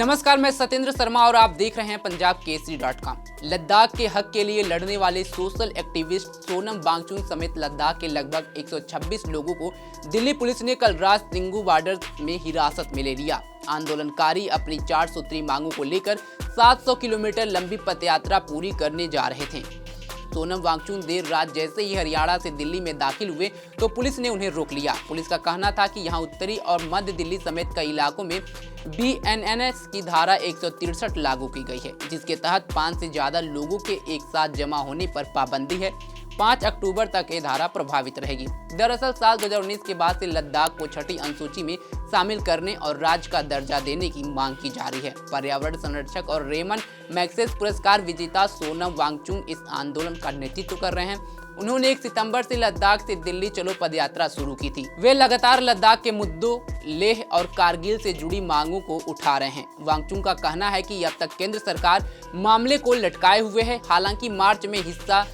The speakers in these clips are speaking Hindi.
नमस्कार, मैं सत्येंद्र शर्मा और आप देख रहे हैं पंजाब केसरी.com। लद्दाख के हक के लिए लड़ने वाले सोशल एक्टिविस्ट सोनम वांगचुक समेत लद्दाख के लगभग 126 लोगों को दिल्ली पुलिस ने कल रात सिंगू बॉर्डर में हिरासत में ले लिया। आंदोलनकारी अपनी 4 सूत्री मांगों को लेकर 700 किलोमीटर लंबी पदयात्रा पूरी करने जा रहे थे। सोनम वांगचुक देर रात जैसे ही हरियाणा से दिल्ली में दाखिल हुए तो पुलिस ने उन्हें रोक लिया। पुलिस का कहना था कि यहां उत्तरी और मध्य दिल्ली समेत कई इलाकों में BNNS की धारा 163 लागू की गई है, जिसके तहत 5 से ज्यादा लोगों के एक साथ जमा होने पर पाबंदी है। 5 अक्टूबर तक ये धारा प्रभावित रहेगी। दरअसल साल 2019 के बाद से लद्दाख को छठी अनुसूची में शामिल करने और राज्य का दर्जा देने की मांग की जा रही है। पर्यावरण संरक्षक और रेमन मैग्सेसे पुरस्कार विजेता सोनम वांगचुक इस आंदोलन का नेतृत्व कर रहे हैं। उन्होंने 1 सितंबर से लद्दाख से दिल्ली चलो पदयात्रा शुरू की थी। वे लगातार लद्दाख के मुद्दों, लेह और कारगिल से जुड़ी मांगों को उठा रहे हैं। वांगचुक का कहना है कि अब तक केंद्र सरकार मामले को लटकाए हुए है। हालांकि मार्च में हिस्सा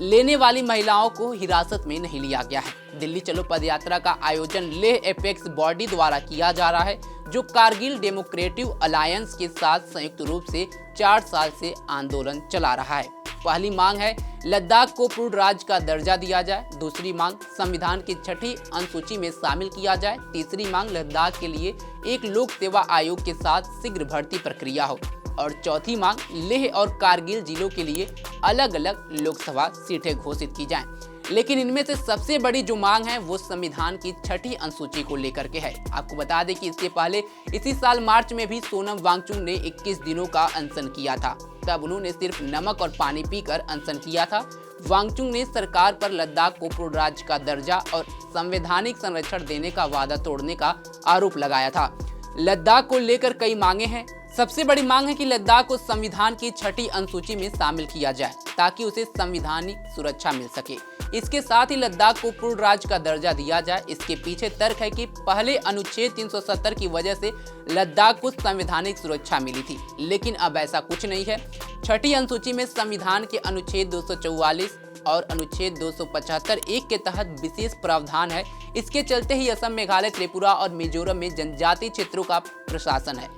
लेने वाली महिलाओं को हिरासत में नहीं लिया गया है। दिल्ली चलो पदयात्रा का आयोजन लेह एपेक्स बॉडी द्वारा किया जा रहा है, जो कारगिल डेमोक्रेटिक अलायंस के साथ संयुक्त रूप से 4 साल से आंदोलन चला रहा है। पहली मांग है लद्दाख को पूर्ण राज्य का दर्जा दिया जाए। दूसरी मांग संविधान की छठी अनुसूची में शामिल किया जाए। तीसरी मांग लद्दाख के लिए एक लोक सेवा आयोग के साथ शीघ्र भर्ती प्रक्रिया हो। और चौथी मांग लेह और कारगिल जिलों के लिए अलग अलग लोकसभा सीटें घोषित की जाएं। लेकिन इनमें से सबसे बड़ी जो मांग है वो संविधान की छठी अनुसूची को लेकर के है। आपको बता दें कि इससे पहले इसी साल मार्च में भी सोनम वांगचुक ने 21 दिनों का अनशन किया था। तब उन्होंने सिर्फ नमक और पानी पीकर अनशन किया था। वांगचुक ने सरकार पर लद्दाख को पूर्ण राज्य का दर्जा और संवैधानिक संरक्षण देने का वादा तोड़ने का आरोप लगाया था। लद्दाख को लेकर कई मांगे हैं। सबसे बड़ी मांग है कि लद्दाख को संविधान की छठी अनुसूची में शामिल किया जाए ताकि उसे संवैधानिक सुरक्षा मिल सके। इसके साथ ही लद्दाख को पूर्ण राज्य का दर्जा दिया जाए। इसके पीछे तर्क है कि पहले अनुच्छेद 370 की वजह से लद्दाख को संवैधानिक सुरक्षा मिली थी, लेकिन अब ऐसा कुछ नहीं है। छठी अनुसूची में संविधान के अनुच्छेद 244 और अनुच्छेद 275(1) के तहत विशेष प्रावधान है। इसके चलते ही असम, मेघालय, त्रिपुरा और मिजोरम में जनजातीय क्षेत्रों का प्रशासन है।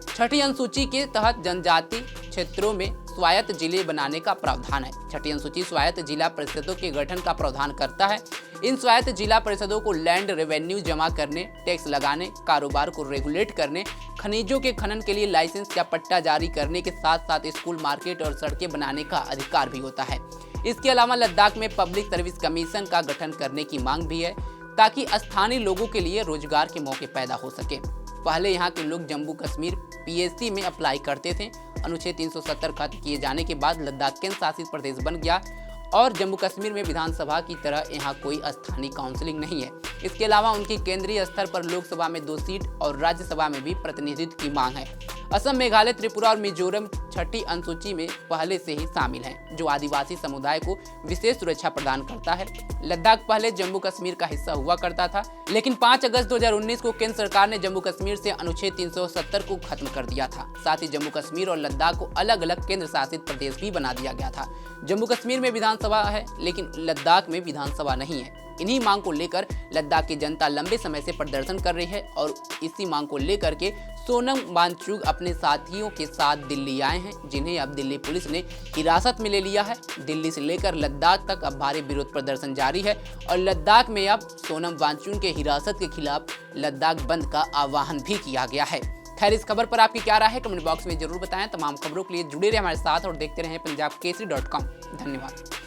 छठी अनुसूची के तहत जनजातीय क्षेत्रों में स्वायत्त जिले बनाने का प्रावधान है। छठी अनुसूची स्वायत्त जिला परिषदों के गठन का प्रावधान करता है। इन स्वायत्त जिला परिषदों को लैंड रेवेन्यू जमा करने, टैक्स लगाने, कारोबार को रेगुलेट करने, खनिजों के खनन के लिए लाइसेंस या पट्टा जारी करने के साथ साथ स्कूल, मार्केट और सड़कें बनाने का अधिकार भी होता है। इसके अलावा लद्दाख में पब्लिक सर्विस कमीशन का गठन करने की मांग भी है ताकि स्थानीय लोगों के लिए रोजगार के मौके पैदा हो सके। पहले यहाँ के लोग जम्मू कश्मीर PSC में अप्लाई करते थे। अनुच्छेद 370 खत्म किए जाने के बाद लद्दाख केंद्र शासित प्रदेश बन गया और जम्मू कश्मीर में विधानसभा की तरह यहाँ कोई स्थानीय काउंसिलिंग नहीं है। इसके अलावा उनकी केंद्रीय स्तर पर लोकसभा में 2 सीट और राज्यसभा में भी प्रतिनिधित्व की मांग है। असम, मेघालय, त्रिपुरा और मिजोरम छठी अनुसूची में पहले से ही शामिल हैं, जो आदिवासी समुदाय को विशेष सुरक्षा प्रदान करता है। लद्दाख पहले जम्मू कश्मीर का हिस्सा हुआ करता था, लेकिन 5 अगस्त 2019 को केंद्र सरकार ने जम्मू कश्मीर से अनुच्छेद 370 को खत्म कर दिया था। साथ ही जम्मू कश्मीर और लद्दाख को अलग अलग केंद्र शासित प्रदेश भी बना दिया गया था। जम्मू कश्मीर में विधानसभा है, लेकिन लद्दाख में विधानसभा नहीं है। इन्हीं मांग को लेकर लद्दाख की जनता लंबे समय से प्रदर्शन कर रही है और इसी मांग को लेकर के सोनम वांगचुक अपने साथियों के साथ दिल्ली आए हैं, जिन्हें अब दिल्ली पुलिस ने हिरासत में ले लिया है। दिल्ली से लेकर लद्दाख तक अब भारी विरोध प्रदर्शन जारी है और लद्दाख में अब सोनम वांगचुक के हिरासत के खिलाफ लद्दाख बंद का आह्वान भी किया गया है। खैर, इस खबर पर आपकी क्या राय है कमेंट बॉक्स में जरूर बताएं। तमाम खबरों के लिए जुड़े रहे हमारे साथ और देखते रहें पंजाब केसरी.com। धन्यवाद।